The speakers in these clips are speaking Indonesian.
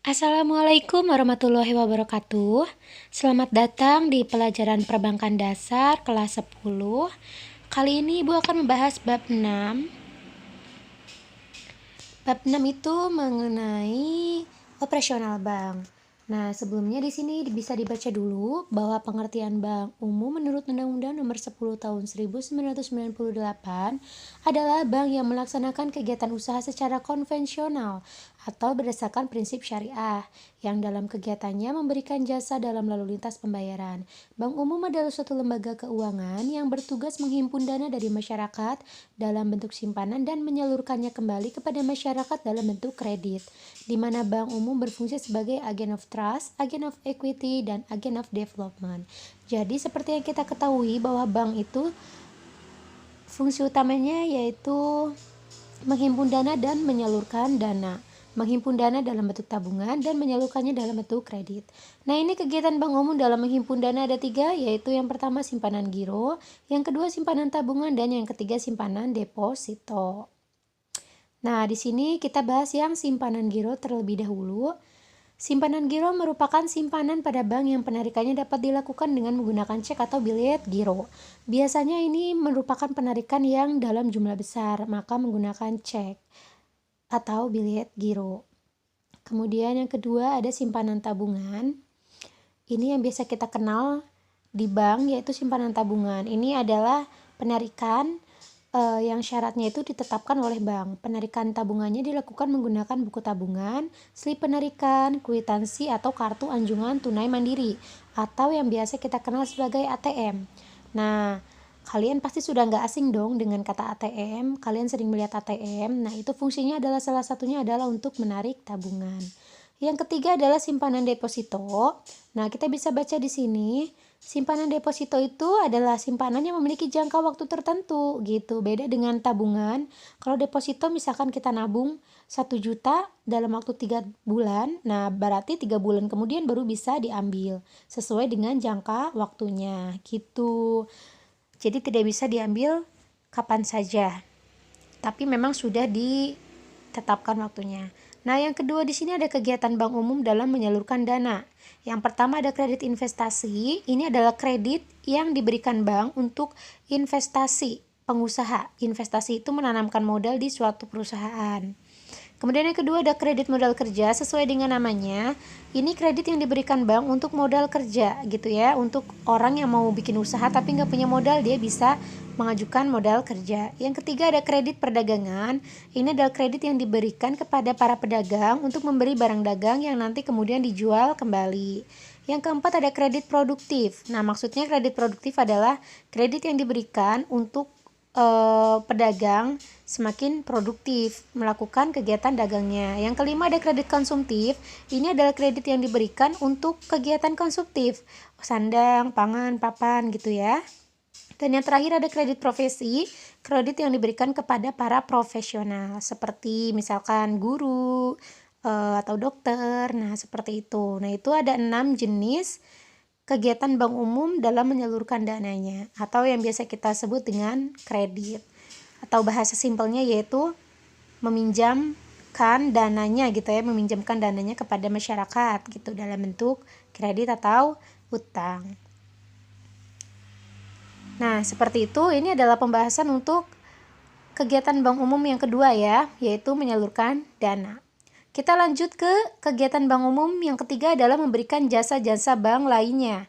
Assalamualaikum warahmatullahi wabarakatuh. Selamat datang di pelajaran perbankan dasar kelas 10. Kali ini Ibu akan membahas bab 6. Bab 6 itu mengenai operasional bank. Nah, sebelumnya di sini bisa dibaca dulu bahwa pengertian bank umum menurut Undang-Undang Nomor 10 Tahun 1998 adalah bank yang melaksanakan kegiatan usaha secara konvensional atau berdasarkan prinsip syariah yang dalam kegiatannya memberikan jasa dalam lalu lintas pembayaran. Bank umum adalah suatu lembaga keuangan yang bertugas menghimpun dana dari masyarakat dalam bentuk simpanan dan menyalurkannya kembali kepada masyarakat dalam bentuk kredit, di mana bank umum berfungsi sebagai agen of trust, agen of equity, dan agen of development. Jadi seperti yang kita ketahui bahwa bank itu fungsi utamanya yaitu menghimpun dana dan menyalurkan dana. Menghimpun dana dalam bentuk tabungan dan menyalurkannya dalam bentuk kredit. Nah, ini kegiatan bank umum dalam menghimpun dana ada 3, yaitu yang pertama simpanan giro, yang kedua simpanan tabungan, dan yang ketiga simpanan deposito. Nah, di sini kita bahas yang simpanan giro terlebih dahulu. Simpanan giro merupakan simpanan pada bank yang penarikannya dapat dilakukan dengan menggunakan cek atau bilet giro. Biasanya ini merupakan penarikan yang dalam jumlah besar, maka menggunakan cek atau bilet giro. Kemudian yang kedua ada simpanan tabungan. Ini yang biasa kita kenal di bank, yaitu simpanan tabungan. Ini adalah penarikan yang syaratnya itu ditetapkan oleh bank. Penarikan tabungannya dilakukan menggunakan buku tabungan, slip penarikan, kwitansi atau kartu anjungan tunai mandiri, atau yang biasa kita kenal sebagai ATM. Nah, kalian pasti sudah nggak asing dong dengan kata ATM. Kalian sering melihat ATM. Nah, itu fungsinya adalah salah satunya adalah untuk menarik tabungan. Yang ketiga adalah simpanan deposito. Nah, kita bisa baca di sini. Simpanan deposito itu adalah simpanan yang memiliki jangka waktu tertentu gitu. Beda dengan tabungan. Kalau deposito misalkan kita nabung 1 juta dalam waktu 3 bulan. Nah, berarti 3 bulan kemudian baru bisa diambil sesuai dengan jangka waktunya gitu. Jadi tidak bisa diambil kapan saja. Tapi memang sudah ditetapkan waktunya. Nah, yang kedua di sini ada kegiatan bank umum dalam menyalurkan dana. Yang pertama ada kredit investasi. Ini adalah kredit yang diberikan bank untuk investasi pengusaha. Investasi itu menanamkan modal di suatu perusahaan. Kemudian yang kedua ada kredit modal kerja. Sesuai dengan namanya, ini kredit yang diberikan bank untuk modal kerja gitu ya. Untuk orang yang mau bikin usaha tapi nggak punya modal, dia bisa mengajukan modal kerja. Yang ketiga ada kredit perdagangan. Ini adalah kredit yang diberikan kepada para pedagang untuk membeli barang dagang yang nanti kemudian dijual kembali. Yang keempat ada kredit produktif. Nah, maksudnya kredit produktif adalah kredit yang diberikan untuk pedagang semakin produktif melakukan kegiatan dagangnya. Yang kelima ada kredit konsumtif. Ini adalah kredit yang diberikan untuk kegiatan konsumtif, sandang, pangan, papan gitu ya. Dan yang terakhir ada kredit profesi, kredit yang diberikan kepada para profesional seperti misalkan guru atau dokter. Nah, seperti itu. Nah, itu ada 6 jenis kegiatan bank umum dalam menyalurkan dananya, atau yang biasa kita sebut dengan kredit, atau bahasa simpelnya yaitu meminjamkan dananya gitu ya, meminjamkan dananya kepada masyarakat gitu dalam bentuk kredit atau utang. Nah, seperti itu. Ini adalah pembahasan untuk kegiatan bank umum yang kedua ya, yaitu menyalurkan dana. Kita lanjut ke kegiatan bank umum yang ketiga adalah memberikan jasa-jasa bank lainnya.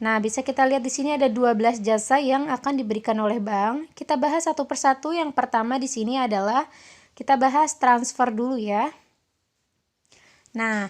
Nah, bisa kita lihat di sini ada 12 jasa yang akan diberikan oleh bank. Kita bahas satu persatu. Yang pertama di sini adalah kita bahas transfer dulu ya. Nah,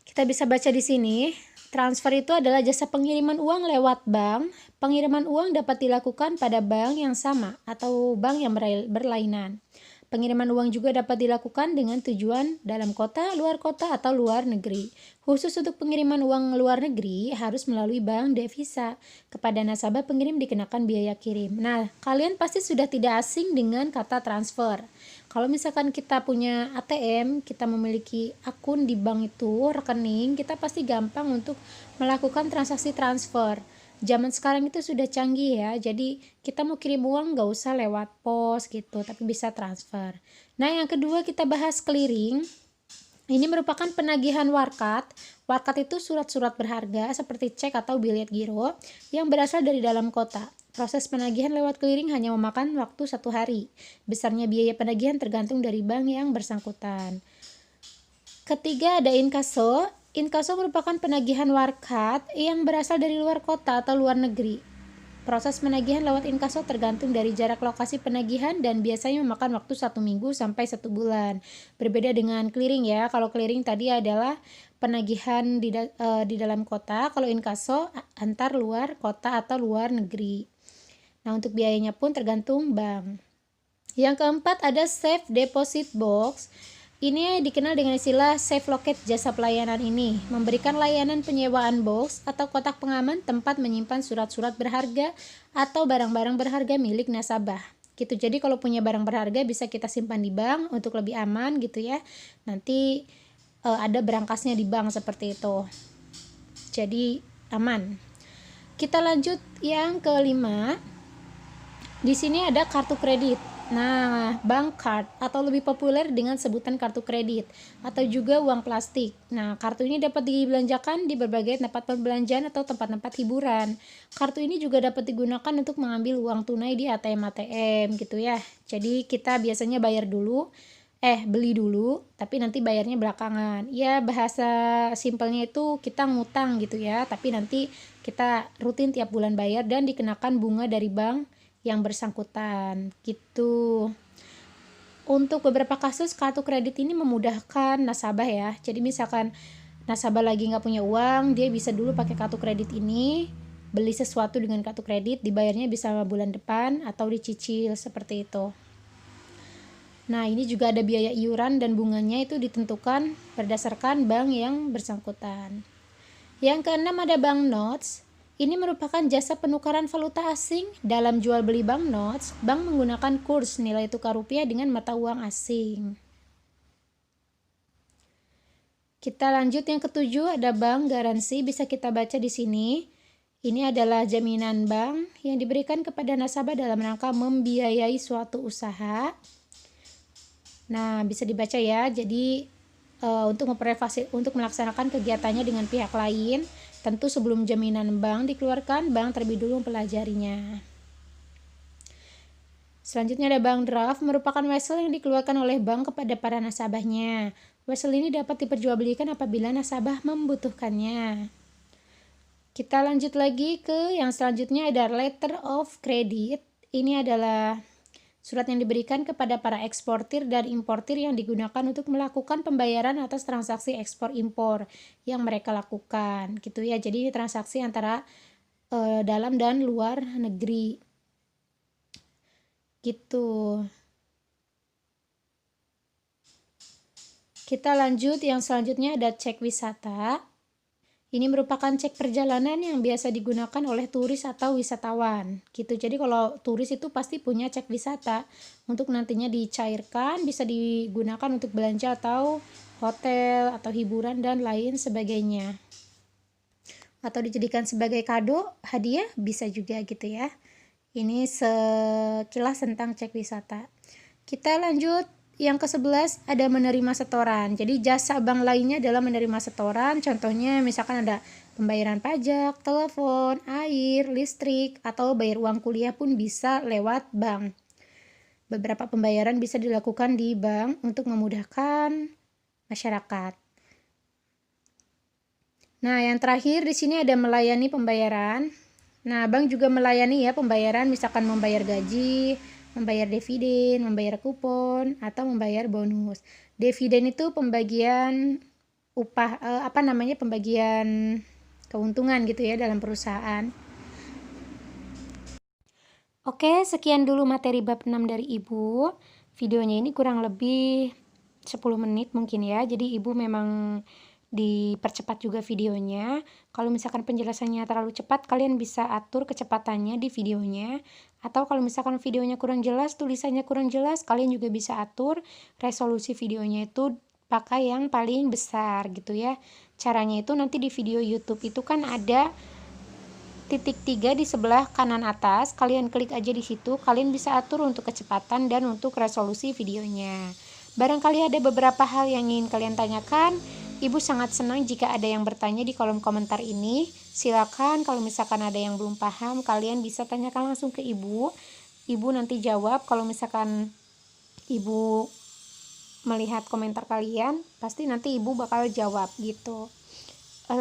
kita bisa baca di sini, transfer itu adalah jasa pengiriman uang lewat bank. Pengiriman uang dapat dilakukan pada bank yang sama atau bank yang berlainan. Pengiriman uang juga dapat dilakukan dengan tujuan dalam kota, luar kota, atau luar negeri. Khusus untuk pengiriman uang luar negeri harus melalui bank devisa. Kepada nasabah pengirim dikenakan biaya kirim. Nah, kalian pasti sudah tidak asing dengan kata transfer. Kalau misalkan kita punya ATM, kita memiliki akun di bank itu, rekening, kita pasti gampang untuk melakukan transaksi transfer. Zaman sekarang itu sudah canggih ya, jadi kita mau kirim uang nggak usah lewat pos gitu, tapi bisa transfer. Nah, yang kedua kita bahas clearing. Ini merupakan penagihan warkat. Warkat itu surat-surat berharga seperti cek atau bilet giro yang berasal dari dalam kota. Proses penagihan lewat clearing hanya memakan waktu 1 hari. Besarnya biaya penagihan tergantung dari bank yang bersangkutan. Ketiga ada inkaso. Inkaso merupakan penagihan warkat yang berasal dari luar kota atau luar negeri. Proses penagihan lewat inkaso tergantung dari jarak lokasi penagihan dan biasanya memakan waktu 1 minggu sampai 1 bulan. Berbeda dengan clearing ya. Kalau clearing tadi adalah penagihan di dalam kota, kalau inkaso antar luar kota atau luar negeri. Nah, untuk biayanya pun tergantung bank. Yang keempat ada safe deposit box. Ini dikenal dengan istilah Safe Locket. Jasa pelayanan ini memberikan layanan penyewaan box atau kotak pengaman tempat menyimpan surat-surat berharga atau barang-barang berharga milik nasabah. Gitu. Jadi kalau punya barang berharga bisa kita simpan di bank untuk lebih aman gitu ya. Nanti ada berangkasnya di bank seperti itu. Jadi aman. Kita lanjut yang kelima. Di sini ada kartu kredit. Nah, bank card atau lebih populer dengan sebutan kartu kredit atau juga uang plastik. Nah, kartu ini dapat dibelanjakan di berbagai tempat perbelanjaan atau tempat-tempat hiburan. Kartu ini juga dapat digunakan untuk mengambil uang tunai di ATM-ATM gitu ya. Jadi kita biasanya beli dulu, tapi nanti bayarnya belakangan. Ya, bahasa simpelnya itu kita ngutang gitu ya, tapi nanti kita rutin tiap bulan bayar dan dikenakan bunga dari bank yang bersangkutan gitu. Untuk beberapa kasus kartu kredit ini memudahkan nasabah ya. Jadi misalkan nasabah lagi nggak punya uang, dia bisa dulu pakai kartu kredit ini, beli sesuatu dengan kartu kredit, dibayarnya bisa bulan depan atau dicicil seperti itu. Nah, ini juga ada biaya iuran dan bunganya itu ditentukan berdasarkan bank yang bersangkutan. Yang keenam ada banknotes. Ini merupakan jasa penukaran valuta asing. Dalam jual beli banknotes, bank menggunakan kurs nilai tukar rupiah dengan mata uang asing. Kita lanjut yang ketujuh, ada bank garansi, bisa kita baca di sini. Ini adalah jaminan bank yang diberikan kepada nasabah dalam rangka membiayai suatu usaha. Nah, bisa dibaca ya. Jadi untuk melaksanakan kegiatannya dengan pihak lain, tentu sebelum jaminan bank dikeluarkan, bank terlebih dulu mempelajarinya. Selanjutnya ada bank draft, merupakan wesel yang dikeluarkan oleh bank kepada para nasabahnya. Wesel ini dapat diperjualbelikan apabila nasabah membutuhkannya. Kita lanjut lagi ke yang selanjutnya, ada letter of credit. Ini adalah surat yang diberikan kepada para eksportir dan importir yang digunakan untuk melakukan pembayaran atas transaksi ekspor impor yang mereka lakukan gitu ya. Jadi transaksi antara dalam dan luar negeri gitu. Kita lanjut yang selanjutnya, ada cek wisata. Ini merupakan cek perjalanan yang biasa digunakan oleh turis atau wisatawan gitu. Jadi kalau turis itu pasti punya cek wisata untuk nantinya dicairkan, bisa digunakan untuk belanja atau hotel atau hiburan dan lain sebagainya. Atau dijadikan sebagai kado, hadiah bisa juga gitu ya. Ini sekilas tentang cek wisata. Kita lanjut yang ke-11, ada menerima setoran. Jadi jasa bank lainnya adalah menerima setoran. Contohnya misalkan ada pembayaran pajak, telepon, air, listrik, atau bayar uang kuliah pun bisa lewat bank. Beberapa pembayaran bisa dilakukan di bank untuk memudahkan masyarakat. Nah, yang terakhir di sini ada melayani pembayaran. Nah, bank juga melayani ya pembayaran, misalkan membayar gaji, membayar dividen, membayar kupon, atau membayar bonus. Dividen itu pembagian pembagian keuntungan gitu ya dalam perusahaan. Oke, sekian dulu materi bab 6 dari Ibu. Videonya ini kurang lebih 10 menit mungkin ya. Jadi Ibu memang dipercepat juga videonya. Kalau misalkan penjelasannya terlalu cepat, kalian bisa atur kecepatannya di videonya. Atau kalau misalkan videonya kurang jelas, tulisannya kurang jelas, kalian juga bisa atur resolusi videonya itu pakai yang paling besar gitu ya. Caranya itu nanti di video YouTube itu kan ada titik 3 di sebelah kanan atas, kalian klik aja di situ, kalian bisa atur untuk kecepatan dan untuk resolusi videonya. Barangkali ada beberapa hal yang ingin kalian tanyakan. Ibu sangat senang jika ada yang bertanya di kolom komentar ini. Silakan kalau misalkan ada yang belum paham, kalian bisa tanyakan langsung ke ibu. Ibu nanti jawab. Kalau misalkan ibu melihat komentar kalian, pasti nanti ibu bakal jawab gitu.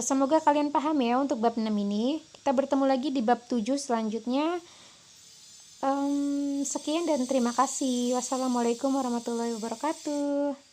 Semoga kalian paham ya untuk bab 6 ini. Kita bertemu lagi di bab 7 selanjutnya. Sekian dan terima kasih. Wassalamualaikum warahmatullahi wabarakatuh.